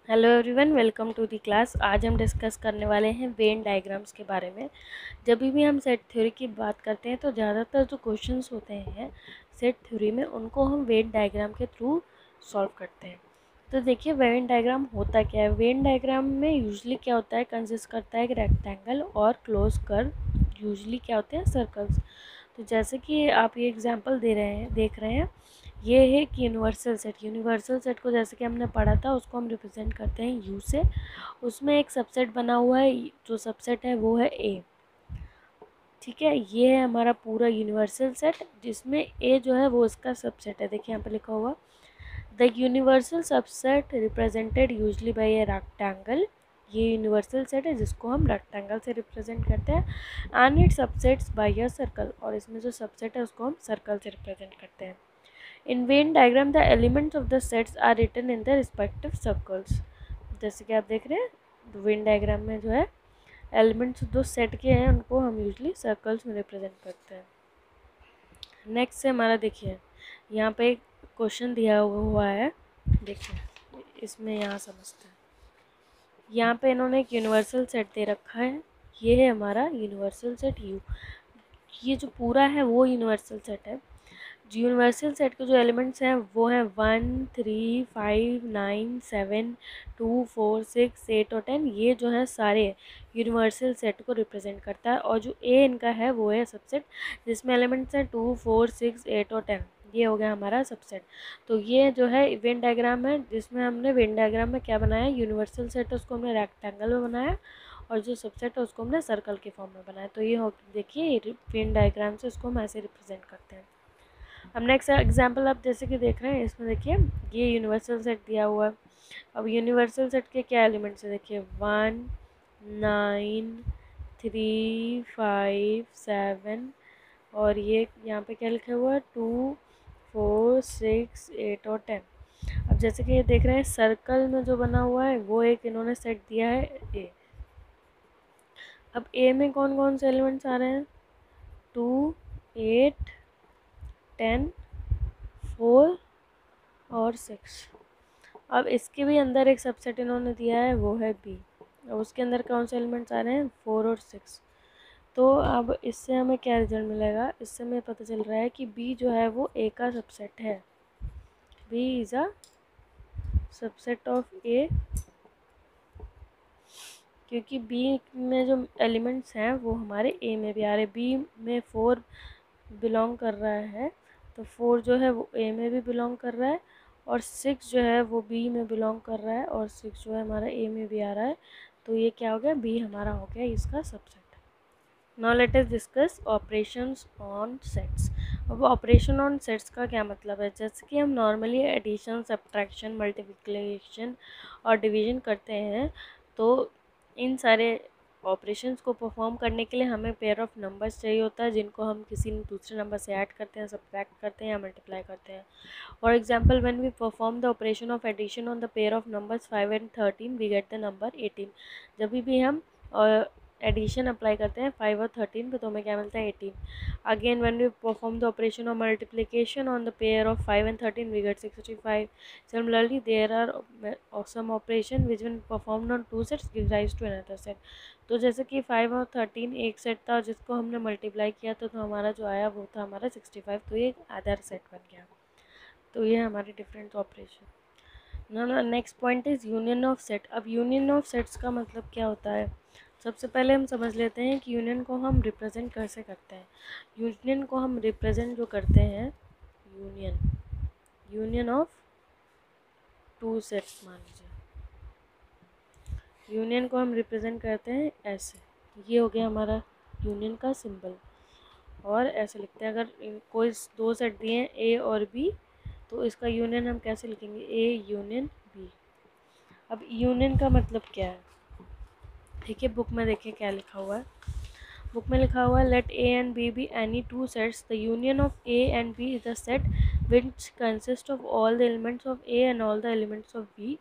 Hello everyone, welcome to the class. आज हम discuss करने वाले हैं वेन डायग्राम्स के बारे में। जब भी हम सेट थ्योरी की बात करते हैं तो ज़्यादातर जो क्वेश्चंस होते हैं सेट थ्योरी में उनको हम वेन डायग्राम के थ्रू सॉल्व करते हैं। तो देखिए वेन डायग्राम होता क्या है। वेन डायग्राम में यूजली क्या होता है, कंसिस्ट करता है एक रेक्टेंगल और क्लोज कर्व, यूजली क्या होते हैं सर्कल्स। तो जैसे कि आप ये एग्जाम्पल देख रहे हैं, ये है कि यूनिवर्सल सेट। यूनिवर्सल सेट को जैसे कि हमने पढ़ा था उसको हम रिप्रेजेंट करते हैं यू से। उसमें एक सबसेट बना हुआ है, जो सबसेट है वो है ए। ठीक है, ये है हमारा पूरा यूनिवर्सल सेट जिसमें ए जो है वो इसका सबसेट है। देखिए यहाँ पे लिखा हुआ the universal subset represented usually by a rectangle. ये यूनिवर्सल सेट है जिसको हम रेक्टेंगल से रिप्रेजेंट करते हैं। And it subsets by a circle, और इसमें जो सबसेट है उसको हम सर्कल से रिप्रेजेंट करते हैं। In Venn diagram, the elements of the sets are written in the respective circles. जैसे कि आप देख रहे हैं वेन डायग्राम में जो है एलिमेंट्स जो सेट के हैं उनको हम यूजली सर्कल्स में रिप्रेजेंट करते हैं। नेक्स्ट से हमारा देखिए यहाँ पे एक क्वेश्चन दिया हुआ है, देखिए इसमें यहाँ समझते हैं। यहाँ पे इन्होंने एक यूनिवर्सल सेट दे रखा है, ये है हमारा यूनिवर्सल सेट यू। ये जो पूरा है वो यूनिवर्सल सेट है। यूनिवर्सल सेट के जो एलिमेंट्स हैं वो हैं 1, 3, 5, 9, 7, 2, 4, 6, 8 और 10। ये जो है सारे यूनिवर्सल सेट को रिप्रेजेंट करता है। और जो ए इनका है वो है सबसेट जिसमें एलिमेंट्स हैं 2, 4, 6, 8 और 10। ये हो गया हमारा सबसेट। तो ये जो है वेन डायग्राम है जिसमें हमने वेन डायग्राम में क्या बनाया, यूनिवर्सल सेट है उसको हमने रेक्टेंगल में बनाया और जो सबसेट है उसको हमने सर्कल के फॉर्म में बनाया। तो ये हो देखिए वेन डायग्राम से उसको हम ऐसे रिप्रेजेंट करते हैं। अब नेक्स्ट एग्जाम्पल आप जैसे कि देख रहे हैं, इसमें देखिए ये यूनिवर्सल सेट दिया हुआ है। अब यूनिवर्सल सेट के क्या एलिमेंट्स है, देखिए 1, 9, 3, 5, 7 और ये यहाँ पे क्या लिखा हुआ है 2, 4, 6, 8 और 10। अब जैसे कि ये देख रहे हैं सर्कल में जो बना हुआ है वो एक इन्होंने सेट दिया है ए। अब ए में कौन कौन से एलिमेंट्स आ रहे हैं, 2, 8, 10, 4 और 6। अब इसके भी अंदर एक सबसेट इन्होंने दिया है वो है बी, और उसके अंदर कौन से एलिमेंट्स आ रहे हैं 4 और 6। तो अब इससे हमें क्या रिजल्ट मिलेगा, इससे हमें पता चल रहा है कि बी जो है वो ए का सबसेट है। B is a subset of A, क्योंकि बी में जो एलिमेंट्स हैं वो हमारे ए में भी आ रहे हैं। बी में 4 बिलोंग कर रहा है, तो 4 जो है वो ए में भी बिलोंग कर रहा है, और 6 जो है वो बी में बिलोंग कर रहा है, और 6 जो है हमारा ए में भी आ रहा है। तो ये क्या हो गया, बी हमारा हो गया इसका subset. Now let us discuss operations on sets. अब ऑपरेशन ऑन सेट्स का क्या मतलब है, जैसे कि हम नॉर्मली एडिशन, सब्ट्रैक्शन, मल्टीप्लिकेशन और डिवीजन करते हैं, तो इन सारे ऑपरेशंस को परफॉर्म करने के लिए हमें पेयर ऑफ नंबर्स चाहिए होता है जिनको हम किसी दूसरे नंबर से ऐड करते हैं, सब्ट्रैक्ट करते हैं या मल्टीप्लाई करते हैं। For example when we perform the operation of addition on the pair of numbers 5 and 13 we get the number 18। जब भी हम एडिशन अप्लाई करते हैं 5 और 13 पे तो हमें क्या मिलता है 18। Again when we perform the operation of multiplication on the pair of 5 and 13 we get 65। Similarly there are some operation which when performed on two sets give rise to another set. तो जैसे कि 5 और 13 एक set था जिसको हमने multiply किया तो हमारा जो आया वो था हमारा 65, तो ये अदर सेट बन गया। तो ये हमारे डिफरेंट ऑपरेशन। ना next point is union of set. अब यूनियन ऑफ सेट्स का मतलब क्या होता है, सबसे पहले हम समझ लेते हैं कि यूनियन को हम रिप्रेजेंट कैसे करते हैं। यूनियन को हम रिप्रेजेंट जो करते हैं, यूनियन ऑफ टू सेट्स, मान लीजिए यूनियन को हम रिप्रेजेंट करते हैं ऐसे। ये हो गया हमारा यूनियन का सिंबल, और ऐसे लिखते हैं अगर कोई दो सेट दिए हैं ए और बी तो इसका यूनियन हम कैसे लिखेंगे, ए यूनियन बी। अब यूनियन का मतलब क्या है, देखिए बुक में देखिए क्या लिखा हुआ है। बुक में लिखा हुआ है let A and B be any two sets, the union of A and B is the set which consist of all the elements of A and all the elements of B,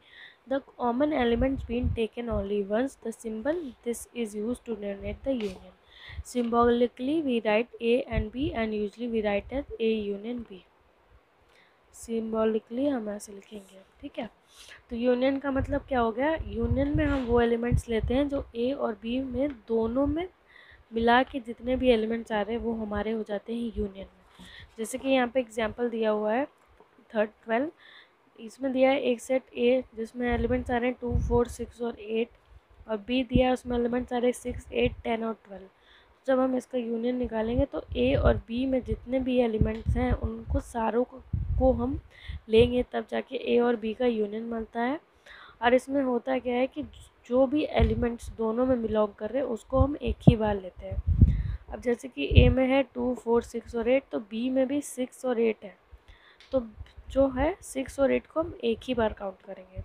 the common elements being taken only once. The symbol this is used to denote the union. Symbolically we write a and b, and usually we write as a union b. Symbolically हम ऐसे लिखेंगे, ठीक है। तो union का मतलब क्या हो गया, यूनियन में हम वो एलिमेंट्स लेते हैं जो ए और बी में दोनों में मिला के जितने भी एलिमेंट्स आ रहे हैं वो हमारे हो जाते हैं यूनियन में। जैसे कि यहाँ पे एग्जांपल दिया हुआ है 12, इसमें दिया है एक सेट ए जिसमें एलिमेंट्स आ रहे हैं 2, 4, 6 और 8, और बी दिया है उसमें एलिमेंट्स आ रहे हैं 6, 8, 10 और 12। जब हम इसका यूनियन निकालेंगे तो ए और बी में जितने भी एलिमेंट्स हैं उनको सारों को हम लेंगे, तब जाके ए और बी का यूनियन मिलता है। और इसमें होता क्या है कि जो भी एलिमेंट्स दोनों में बिलोंग कर रहे हैं उसको हम एक ही बार लेते हैं। अब जैसे कि ए में है 2, 4, 6 और 8, तो बी में भी 6 और 8 है, तो जो है 6 और 8 को हम एक ही बार काउंट करेंगे।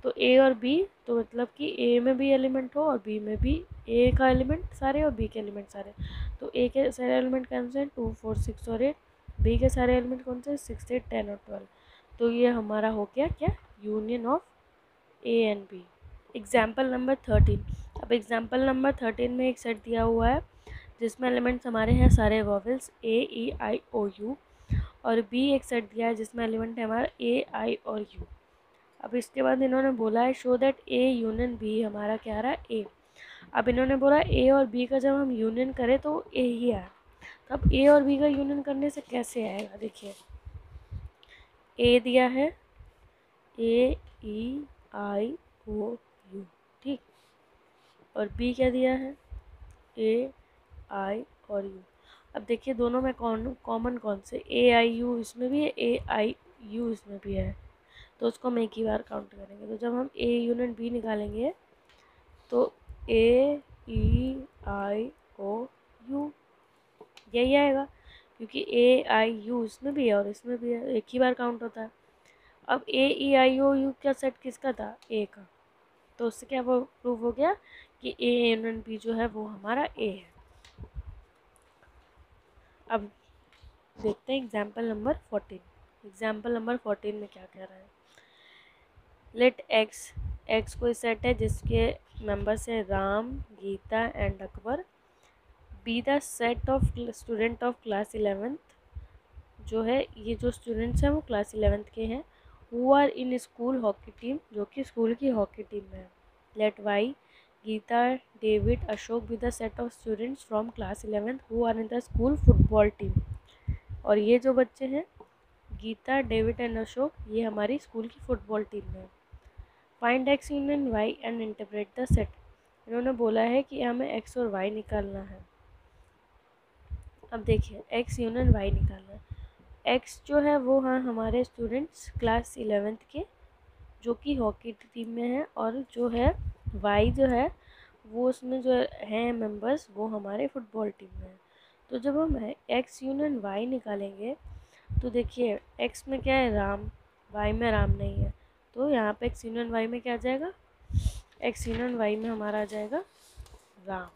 तो ए और बी, तो मतलब कि ए में भी एलिमेंट हो और बी में भी, ए का एलिमेंट सारे और बी के एलिमेंट सारे। तो ए के सारे एलिमेंट कौन से हैं, 2, 4, 6 और 8, बी के सारे एलिमेंट कौन से हैं, 6, 8, 10 और 12। तो ये हमारा हो गया क्या, union of A and B. Example number 13। अब एग्जाम्पल नंबर 13 में एक सेट दिया हुआ है जिसमें एलिमेंट्स हमारे हैं सारे vowels A, E, I, O, U, और बी एक सेट दिया है जिसमें एलिमेंट है हमारा ए, आई और यू। अब इसके बाद इन्होंने बोला है show that A union B, हमारा क्या आ रहा है, ए। अब इन्होंने बोला ए और बी का जब हम यूनियन करें तो ए ही आए। तो अब ए और बी का यूनियन करने से कैसे आएगा, देखिए ए दिया है ए, ई, आई, ओ, यू, ठीक, और बी क्या दिया है ए, आई और यू। अब देखिए दोनों में कॉमन कौन से, ए, आई, यू इसमें भी है, ए, आई, यू इसमें भी है, तो उसको हम एक ही बार काउंट करेंगे। तो जब हम ए यूनियन बी निकालेंगे तो ए, ई, आई, ओ, यू यही आएगा, क्योंकि ए, आई, यू इसमें भी है और इसमें भी है, एक ही बार काउंट होता है। अब ए, ई, आई, ओ, यू का सेट किसका था, ए का, तो उससे क्या वो प्रूव हो गया कि ए यूनियन बी जो है वो हमारा ए है। अब देखते हैं एग्जाम्पल नंबर 14। एग्जाम्पल नंबर 14 में क्या कह रहा है, लेट एक्स कोई सेट है जिसके मेंबर्स हैं Ram, Geeta and Akbar, B the set of student of class 11th, जो है ये जो स्टूडेंट्स हैं वो क्लास 11th के हैं, who are in school hockey team, जो कि स्कूल की हॉकी टीम में है। Let Y Geeta, David, Ashok be the set of students from class 11th who are in the school football team, और ये जो बच्चे हैं गीता, डेविड एंड अशोक, ये हमारी स्कूल की फुटबॉल टीम में है। Find X union Y and interpret the set, इन्होंने बोला है कि हमें एक्स और वाई निकालना है। अब देखिए एक्स यूनियन वाई निकालना है, एक्स जो है वो हैं हमारे स्टूडेंट्स क्लास 11th के जो कि हॉकी टीम में है, और जो है वाई जो है वो उसमें जो हैं मेंबर्स वो हमारे फुटबॉल टीम में है। तो जब हम एक्स यूनियन वाई निकालेंगे तो देखिए एक्स में क्या है, राम, वाई में राम नहीं है, तो यहाँ पे एक्स यूनियन वाई में क्या आ जाएगा, एक्स यूनियन वाई में हमारा आ जाएगा राम।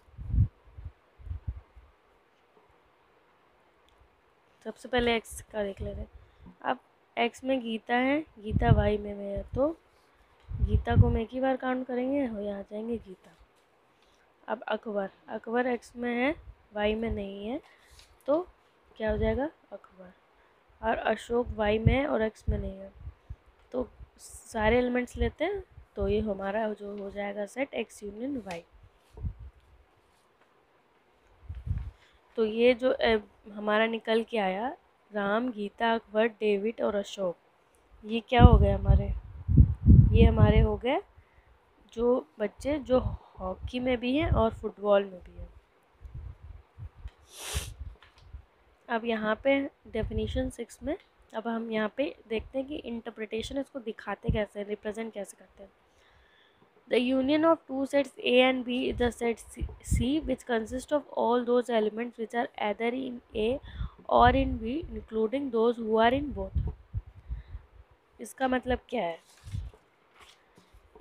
सबसे पहले एक्स का देख ले रहे हैं। अब एक्स में गीता है, गीता वाई में है, तो गीता को हम एक ही बार काउंट करेंगे और यहाँ आ जाएंगे गीता। अब अकबर, अकबर एक्स में है वाई में नहीं है, तो क्या हो जाएगा अकबर। और अशोक वाई में है और एक्स में नहीं है, तो सारे एलिमेंट्स लेते हैं, तो ये हमारा जो हो जाएगा सेट एक्स यूनियन वाई। तो ये जो हमारा निकल के आया राम, गीता, अकबर, डेविड और अशोक, ये क्या हो गए हमारे, ये हमारे हो गए जो बच्चे जो हॉकी में भी हैं और फुटबॉल में भी हैं। अब यहाँ पे डेफिनेशन 6 में अब हम यहाँ पे देखते हैं कि इंटरप्रिटेशन इसको दिखाते कैसे, रिप्रेजेंट कैसे करते हैं। The union of two sets A and B is the set C which consists of all those elements which are either in A or in B including those who are in both। इसका मतलब क्या है,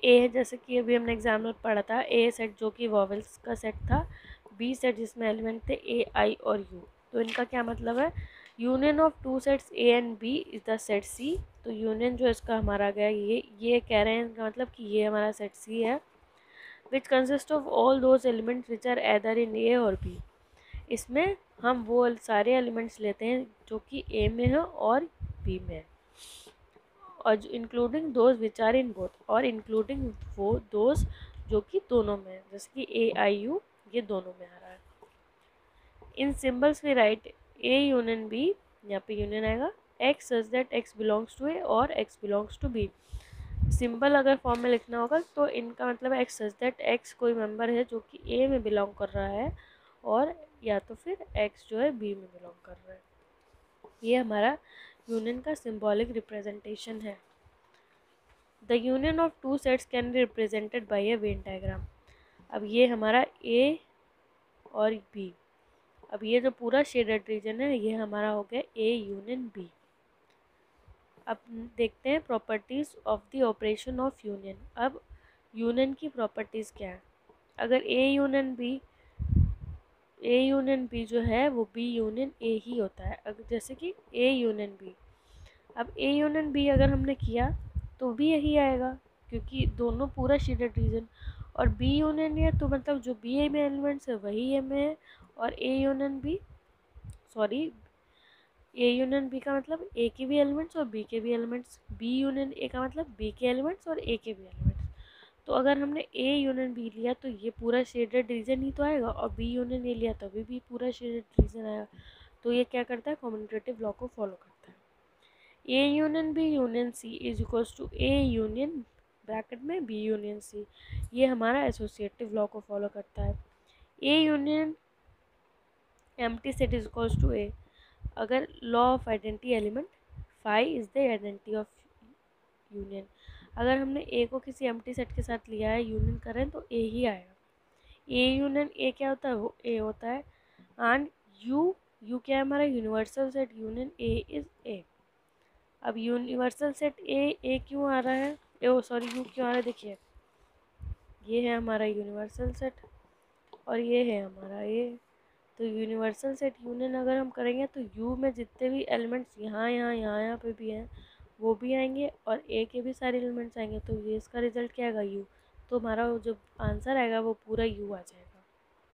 ए जैसे कि अभी हमने exam में पढ़ा था, ए सेट जो कि वॉवेल्स का सेट था, बी सेट जिसमें एलिमेंट थे ए, आई और यू, तो इनका क्या मतलब है, union of two sets A and B is the set C. तो यूनियन जो इसका हमारा गया ये कह रहे हैं इनका मतलब कि ये हमारा सेट सी है, which consist of all those elements which are either in A और बी। इसमें हम वो सारे एलिमेंट्स लेते हैं जो कि ए में है और बी में है। और including those which are in both, और इंक्लूडिंग वो दोज जो कि दोनों में है, जैसे कि ए आई यू ये दोनों में आ रहा है। In symbols we write A union B, यहाँ पे यूनियन आएगा, x such that x belongs to A और x belongs to B. Symbol अगर फॉर्म में लिखना होगा तो इनका मतलब एक्स सच दैट एक्स कोई मेंबर है जो कि ए में बिलोंग कर रहा है, और या तो फिर एक्स जो है बी में बिलोंग कर रहा है। ये हमारा यूनियन का सिंबॉलिक रिप्रेजेंटेशन है। The union of two sets can be represented by a Venn diagram. अब ये हमारा ए और बी, अब ये जो पूरा शेडेड रीजन है ये हमारा हो गया ए यूनियन बी। अब देखते हैं properties of the operation of union. अब यूनियन की प्रॉपर्टीज क्या है? अगर ए यूनियन बी जो है वो बी यूनियन ए ही होता है, अगर जैसे कि ए यूनियन बी, अब ए यूनियन बी अगर हमने किया तो भी यही आएगा, क्योंकि दोनों पूरा शेडेड रीजन, और बी यूनियन है तो मतलब जो बी ए में एलिमेंट्स है वही ए में है, और A union B sorry A union B का मतलब ए के भी एलिमेंट्स और बी के भी एलिमेंट्स, बी यूनियन ए का मतलब बी के एलिमेंट्स और ए के भी एलिमेंट्स। तो अगर हमने ए यूनियन बी लिया तो ये पूरा शेडेड रीजन ही तो आएगा, और बी यूनियन ए लिया तभी भी पूरा शेडेड रीजन आएगा। तो ये क्या करता है? कम्यूटेटिव लॉ को फॉलो करता है। A union B union C is equals to A union bracket में बी यूनियन सी, ये हमारा एसोसिएटिव लॉ को फॉलो करता है। A union empty set is equals to A, अगर law of identity element phi is the identity of union, अगर हमने ए को किसी एम्प्टी सेट के साथ लिया है, यूनियन करें तो ए ही आएगा। ए यूनियन ए क्या होता है? वो ए होता है। एंड यू क्या है हमारा? Universal set union A is a. अब यूनिवर्सल सेट ए क्यों आ रहा है? ओ सॉरी यू क्यों आ रहा है? देखिए ये है हमारा यूनिवर्सल सेट और ये है हमारा ए। तो यूनिवर्सल सेट यूनियन अगर हम करेंगे तो यू में जितने भी एलिमेंट्स यहाँ पे भी हैं वो भी आएंगे, और ए के भी सारे एलिमेंट्स आएंगे, तो ये इसका रिजल्ट क्या आएगा? यू। तो हमारा जो आंसर आएगा वो पूरा यू आ जाएगा।